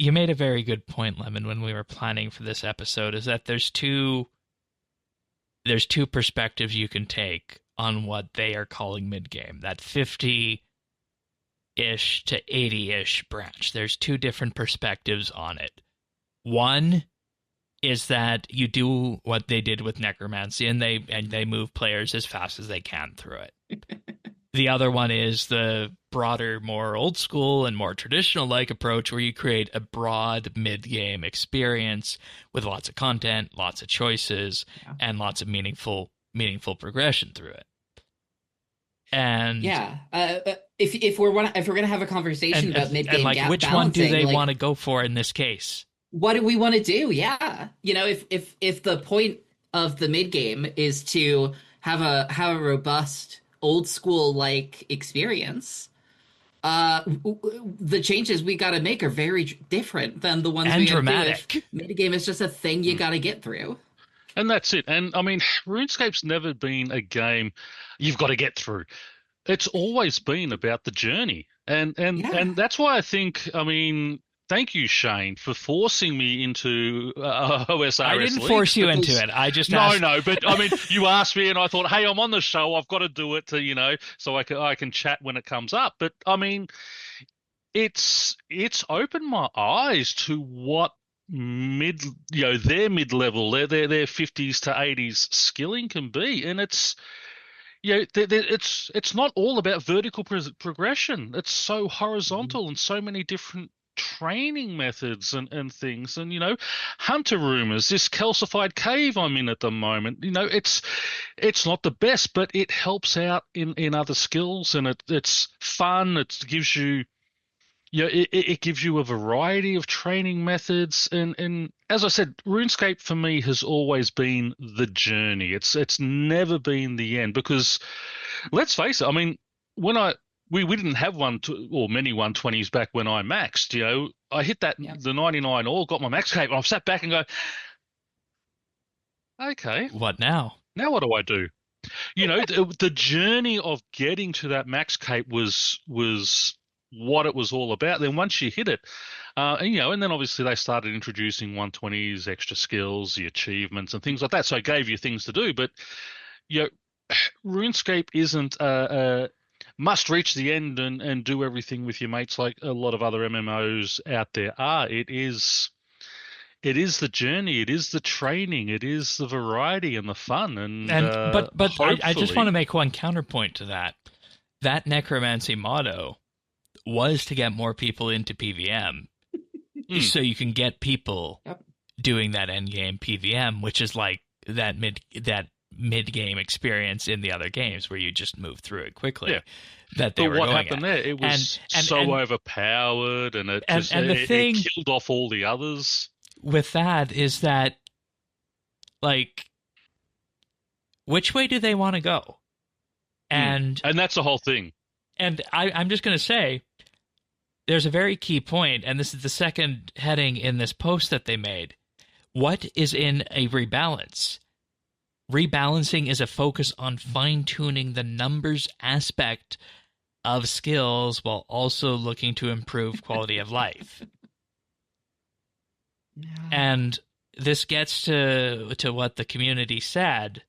you made a very good point, Lemon, when we were planning for this episode, is that there's two perspectives you can take on what they are calling mid-game. That 50-ish to 80-ish branch. There's two different perspectives on it. One is that you do what they did with Necromancy, and they move players as fast as they can through it. The other one is the broader, more old school and more traditional like approach where you create a broad mid-game experience with lots of content, lots of choices, and lots of meaningful progression through it. And if we're gonna have a conversation about mid-game like, gap which balancing, one do they want to go for in this case? What do we want to do? Yeah, if the point of the mid-game is to have a robust old school like experience, the changes we got to make are very different than the ones and we got to dramatic. do. Mid-game is just a thing you got to get through. And that's it. And I mean, RuneScape's never been a game you've got to get through. It's always been about the journey. And that's why I think, I mean, thank you, Shane, for forcing me into OSRS. I didn't force you into it. I just asked. No, but I mean, you asked me, and I thought, hey, I'm on the show. I've got to do it to, so I can chat when it comes up. But I mean, it's opened my eyes to what their mid-level, their 50s to 80s skilling can be, and it's. It's not all about vertical progression. It's so horizontal and so many different training methods and things. And, hunter rumors, this calcified cave I'm in at the moment, it's not the best, but it helps out in other skills, and it's fun. It gives you, it gives you a variety of training methods. And as I said, RuneScape for me has always been the journey. It's never been the end, because let's face it, I mean, when we didn't have many 120s back when I maxed, I hit the 99 all, got my max cape, and I've sat back and go, okay. What now? Now what do I do? The journey of getting to that max cape was what it was all about. Then once you hit it, and then obviously they started introducing 120s, extra skills, the achievements and things like that. So it gave you things to do. But, RuneScape isn't must reach the end and do everything with your mates like a lot of other MMOs out there are. It is the journey, it is the training, it is the variety and the fun. But I just want to make one counterpoint to that. That necromancy motto was to get more people into PVM, so you can get people doing that endgame PVM, which is like that mid-game experience in the other games where you just move through it quickly. Yeah. That they but were what going happened at. there? It was overpowered, and it killed off all the others. With that is that, like, which way do they want to go? And that's the whole thing. And I'm just going to say, there's a very key point, and this is the second heading in this post that they made. What is in a rebalance? Rebalancing is a focus on fine-tuning the numbers aspect of skills while also looking to improve quality of life. Yeah. And this gets to what the community said.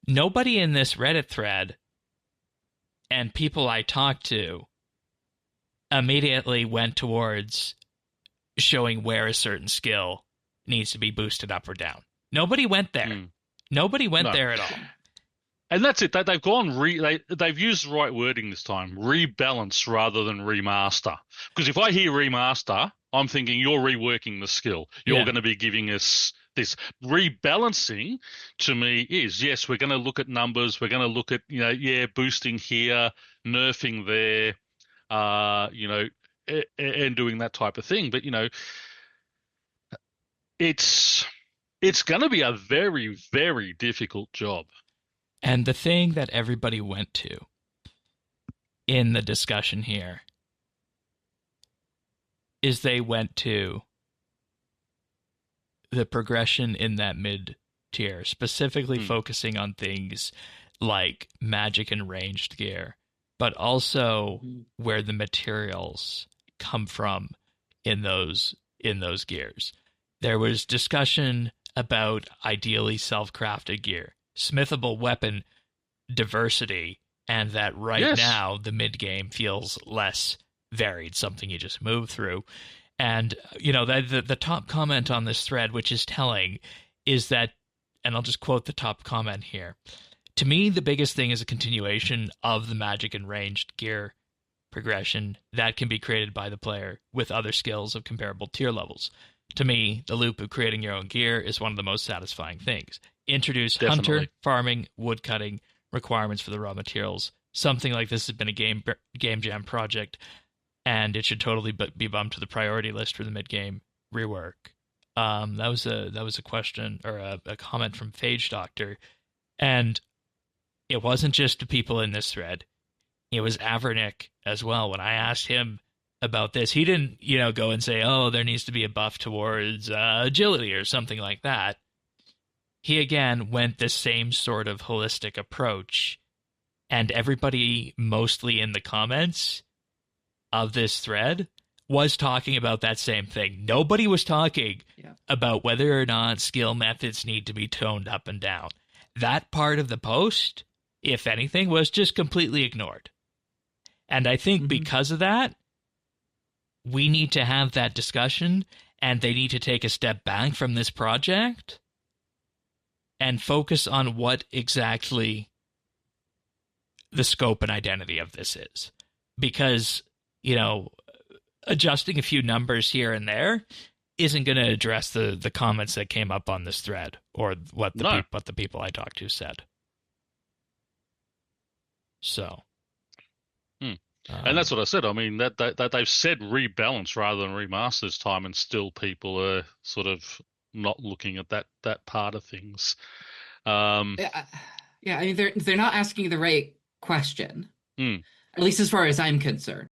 Nobody in this Reddit thread and people I talked to immediately went towards showing where a certain skill needs to be boosted up or down. Nobody went there. Nobody went there at all. And that's it. They've gone they've used the right wording this time. Rebalance rather than remaster. Because if I hear remaster, I'm thinking you're reworking the skill. You're going to be giving us this. Rebalancing to me is, yes, we're going to look at numbers. We're going to look at, boosting here, nerfing there, and doing that type of thing. But, it's going to be a very, very difficult job. And the thing that everybody went to in the discussion here is they went to the progression in that mid tier, specifically focusing on things like magic and ranged gear, but also where the materials come from in those gears. There was discussion about ideally self-crafted gear, smithable weapon diversity, and that right now the mid-game feels less varied, something you just move through. And, the top comment on this thread, which is telling, is that, and I'll just quote the top comment here, to me, the biggest thing is a continuation of the magic and ranged gear progression that can be created by the player with other skills of comparable tier levels. To me, the loop of creating your own gear is one of the most satisfying things. Introduce hunter, farming, woodcutting requirements for the raw materials. Something like this has been a game jam project, and it should totally be bumped to the priority list for the mid-game rework. That was a question, or a comment from Phage Doctor, and it wasn't just the people in this thread. It was Avernick as well. When I asked him about this, he didn't, go and say, oh, there needs to be a buff towards agility or something like that. He, again, went the same sort of holistic approach, and everybody mostly in the comments of this thread was talking about that same thing. Nobody was talking about whether or not skill methods need to be toned up and down. That part of the post, if anything, was just completely ignored. And I think because of that, we need to have that discussion, and they need to take a step back from this project and focus on what exactly the scope and identity of this is. Because, adjusting a few numbers here and there isn't going to address the comments that came up on this thread or what the people I talked to said. So. And that's what I said. I mean, that they've said rebalance rather than remaster this time, and still people are sort of not looking at that part of things. I mean, they're not asking the right question, at least as far as I'm concerned.